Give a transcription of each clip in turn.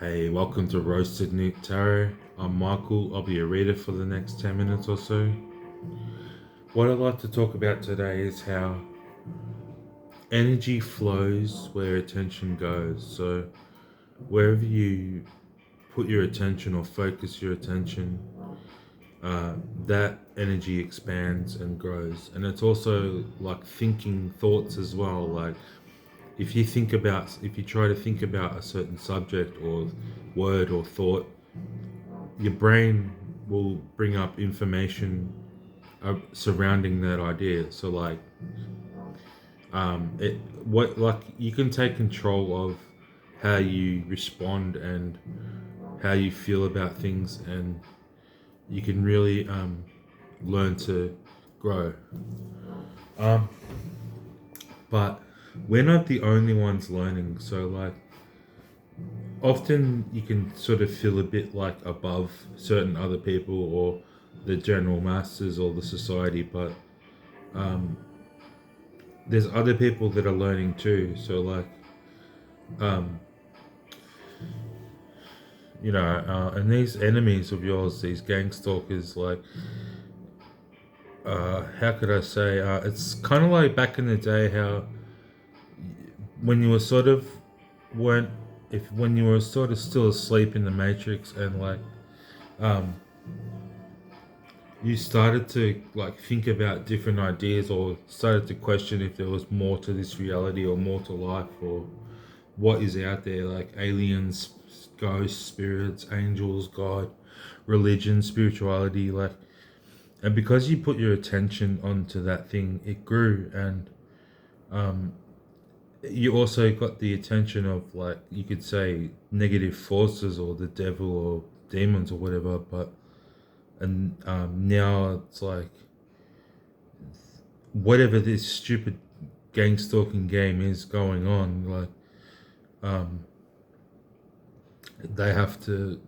Hey, welcome to Roasted-Newt Tarot. I'm Michael. I'll be a reader for the next 10 minutes or so. What I'd like to talk about today is how energy flows where attention goes. So, wherever you put your attention or focus your attention, that energy expands and grows. And it's also like thinking thoughts as well. Like, if you try to think about a certain subject or word or thought, your brain will bring up information surrounding that idea. So it what like you can take control of how you respond and how you feel about things, and you can really learn to grow. Um, but we're not the only ones learning. So often you can sort of feel a bit like above certain other people or the general masses or the society, but um, there's other people that are learning too. So um, and these enemies of yours, these gang stalkers, how could I say? It's kind of like back in the day, how when you were sort of weren't, if when you were sort of still asleep in the matrix, and um, you started to think about different ideas, or started to question if there was more to this reality or more to life, or what is out there, like aliens, ghosts, spirits, angels, God, religion, spirituality, and because you put your attention onto that thing, it grew. And um you also got the attention of, you could say, negative forces or the devil or demons or whatever. But and now it's like, whatever this stupid gang stalking game is going on, um they have to,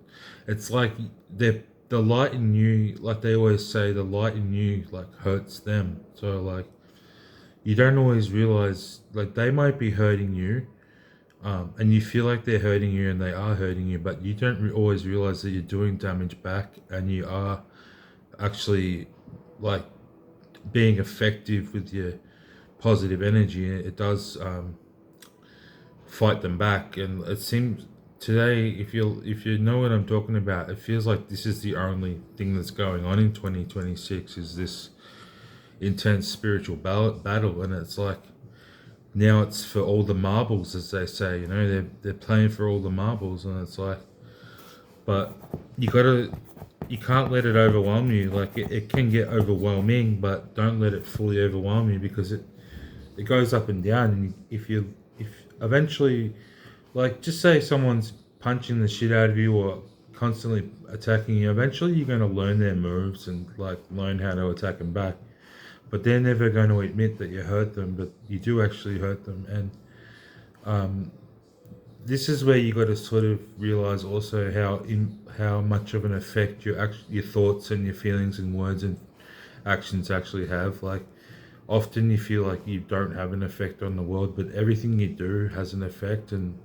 it's like the light in you, like they always say, the light in you hurts them. So you don't always realize, they might be hurting you, and you feel like they're hurting you, and they are hurting you, but you don't always realize that you're doing damage back, and you are actually like being effective with your positive energy. It does fight them back. And it seems today, if you know what I'm talking about, it feels like this is the only thing that's going on in 2026, is this intense spiritual battle. And it's like, now it's for all the marbles, as they say. They're playing for all the marbles. And it's like, but you can't let it overwhelm you. It can get overwhelming, but don't let it fully overwhelm you, because it goes up and down. And if eventually, just say someone's punching the shit out of you or constantly attacking you, eventually you're going to learn their moves and learn how to attack them back. But they're never going to admit that you hurt them, but you do actually hurt them. And this is where you got to sort of realize also how much of an effect your thoughts and your feelings and words and actions actually have. Often you feel like you don't have an effect on the world, but everything you do has an effect. And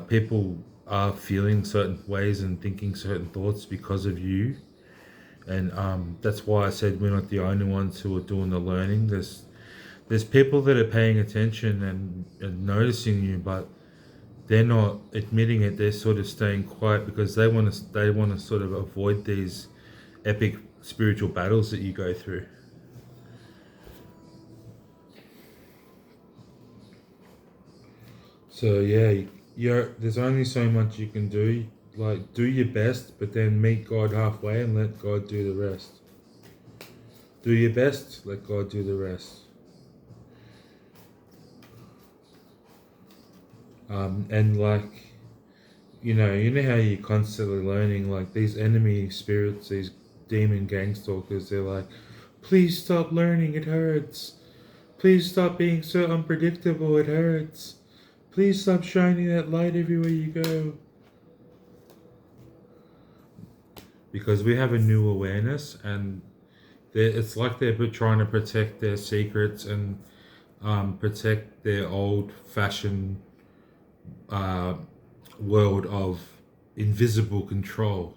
people are feeling certain ways and thinking certain thoughts because of you. And that's why I said we're not the only ones who are doing the learning. There's people that are paying attention and noticing you, but they're not admitting it. They're sort of staying quiet because they want to sort of avoid these epic spiritual battles that you go through. So yeah, there's only so much you can do. Do your best, but then meet God halfway and let God do the rest. Do your best, let God do the rest. And you know how you're constantly learning, these enemy spirits, these demon gang stalkers, they're like, please stop learning, it hurts. Please stop being so unpredictable, it hurts. Please stop shining that light everywhere you go. Because we have a new awareness, and it's like they're trying to protect their secrets and protect their old-fashioned world of invisible control.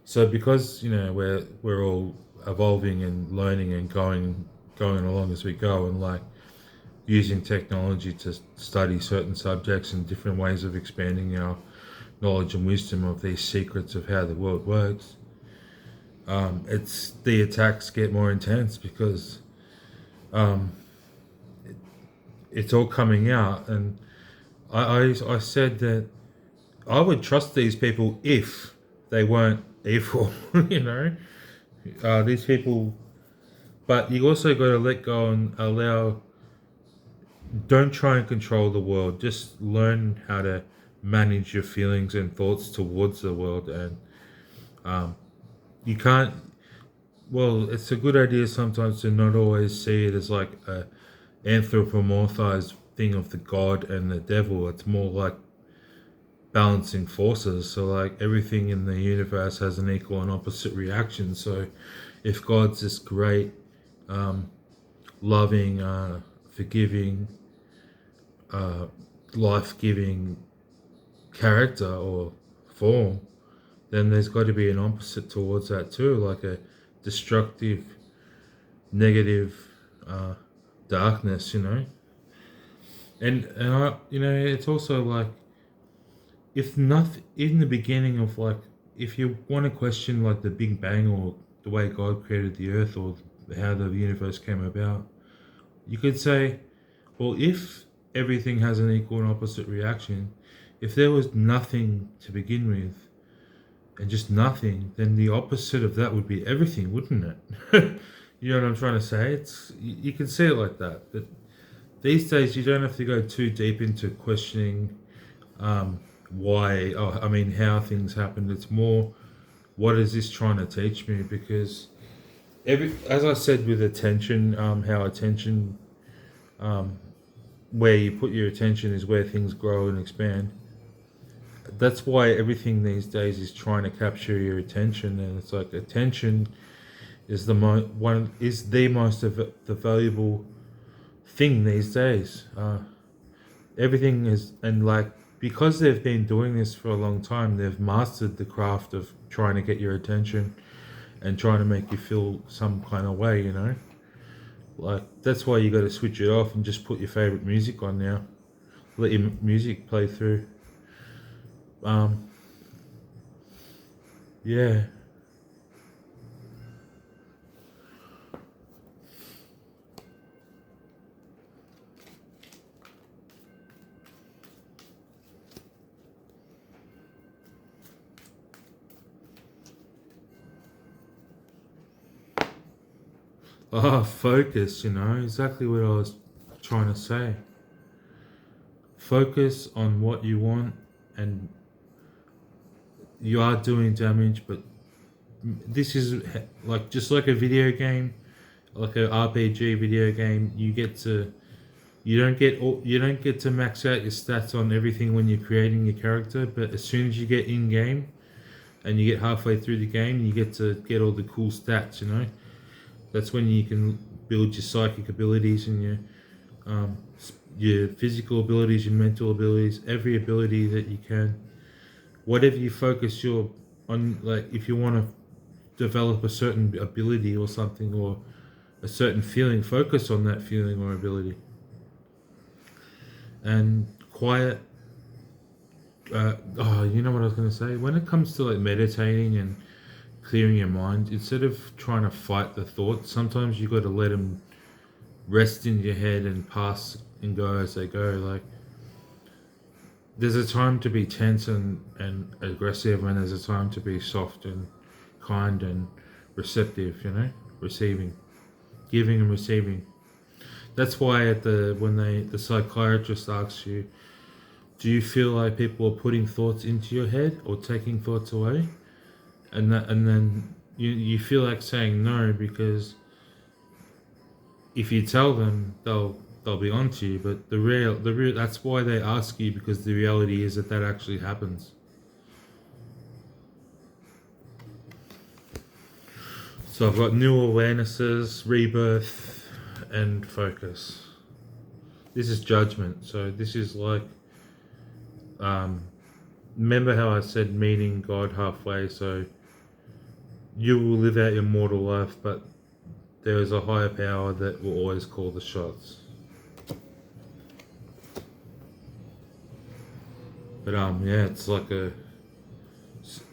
So because we're all evolving and learning and going along as we go, and like using technology to study certain subjects and different ways of expanding our knowledge and wisdom of these secrets of how the world works, it's the attacks get more intense because um, it's all coming out. And I said that I would trust these people if they weren't evil, these people. But you also got to let go and allow. Don't try and control the world. Just learn how to manage your feelings and thoughts towards the world. And um, you can't. Well, it's a good idea sometimes to not always see it as like a anthropomorphized thing of the god and the devil. It's more like balancing forces. So like everything in the universe has an equal and opposite reaction. So if God's this great, loving, forgiving, uh, life-giving character or form, then there's got to be an opposite towards that too, like a destructive, negative, uh, darkness, And it's also like, if nothing in the beginning of like, if you want to question like the Big Bang or the way God created the earth or how the universe came about, you could say, well, if everything has an equal and opposite reaction, if there was nothing to begin with and just nothing, then the opposite of that would be everything, wouldn't it? You know what I'm trying to say? It's you can see it like that. But these days, you don't have to go too deep into questioning why. Oh, I mean, how things happened. It's more, what is this trying to teach me? Because as I said with attention, how attention, um, where you put your attention is where things grow and expand. That's why everything these days is trying to capture your attention, and it's like attention is the most the valuable thing these days. Everything is, and like, because they've been doing this for a long time, they've mastered the craft of trying to get your attention and trying to make you feel some kind of way, Like, that's why you got to switch it off and just put your favorite music on now. Let your music play through. Um, yeah. Focus, exactly what I was trying to say. Focus on what you want, and you are doing damage, but this is like just like a video game, like a RPG video game. You don't get to max out your stats on everything when you're creating your character, but as soon as you get in game and you get halfway through the game, you get to get all the cool stats. That's when you can build your psychic abilities and your physical abilities, your mental abilities, every ability that you can. Whatever you focus your on, like if you want to develop a certain ability or something, or a certain feeling, focus on that feeling or ability. And quiet. You know what I was going to say? When it comes to like meditating and clearing your mind, instead of trying to fight the thoughts, sometimes you got to let them rest in your head and pass and go as they go. Like, there's a time to be tense and aggressive, and there's a time to be soft and kind and receptive, receiving, giving and receiving. That's why when the psychiatrist asks you, do you feel like people are putting thoughts into your head or taking thoughts away? And then you feel like saying no, because if you tell them, they'll be onto you. But the real that's why they ask you, because the reality is that actually happens. So I've got new awarenesses, rebirth, and focus. This is judgment. So this is like remember how I said meeting God halfway, so you will live out your mortal life, but there is a higher power that will always call the shots. But yeah, it's like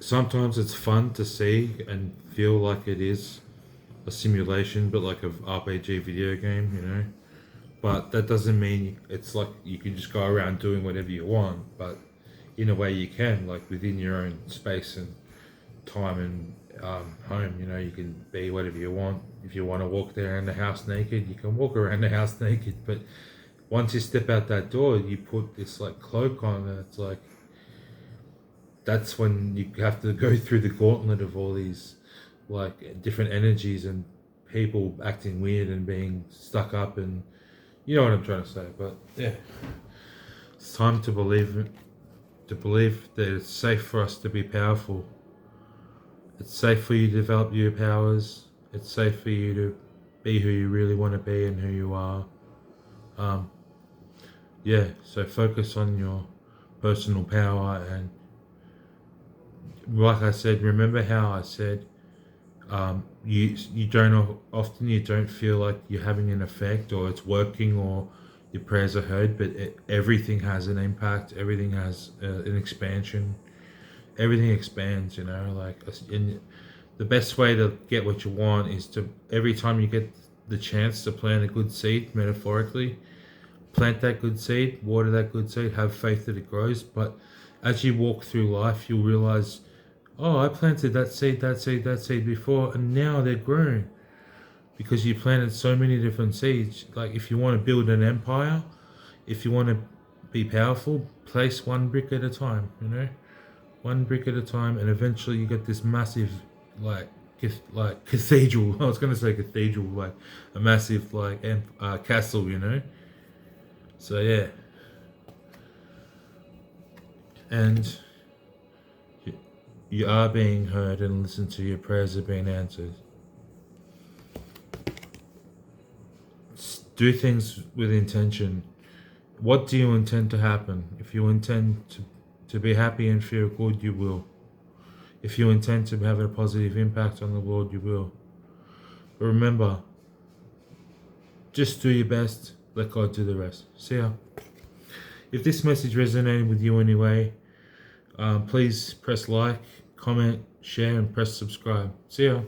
sometimes it's fun to see and feel like it is a simulation, but like a RPG video game, you know. But that doesn't mean it's like you can just go around doing whatever you want. But in a way, you can, like within your own space and time and home. You know, you can be whatever you want. If you want to walk around the house naked, you can walk around the house naked. But once you step out that door, you put this like cloak on, and it's like that's when you have to go through the gauntlet of all these like different energies and people acting weird and being stuck up, and you know what I'm trying to say. But yeah, it's time to believe that it's safe for us to be powerful. It's safe for you to develop your powers. It's safe for you to be who you really want to be and who you are. Um, yeah, so focus on your personal power, and like I said, remember how I said you don't often you don't feel like you're having an effect or it's working or your prayers are heard, but everything has an impact. Everything has an expansion. Everything expands, you know. Like, in the best way to get what you want is to every time you get the chance to plant a good seed, metaphorically, plant that good seed, water that good seed, have faith that it grows. But as you walk through life, you'll realize, oh, I planted that seed, that seed, that seed before, and now they're grown because you planted so many different seeds. Like, if you want to build an empire, if you want to be powerful, place one brick at a time, you know, one brick at a time, and eventually you get this massive, like cathedral. I was going to say cathedral, like a massive castle, you know. So yeah, and you are being heard and listened to. Your prayers are being answered. Do things with intention. What do you intend to happen? If you intend to be happy and feel good, you will. If you intend to have a positive impact on the world, you will. But remember, just do your best, let God do the rest. See ya. If this message resonated with you anyway, please press like, comment, share, and press subscribe. See ya.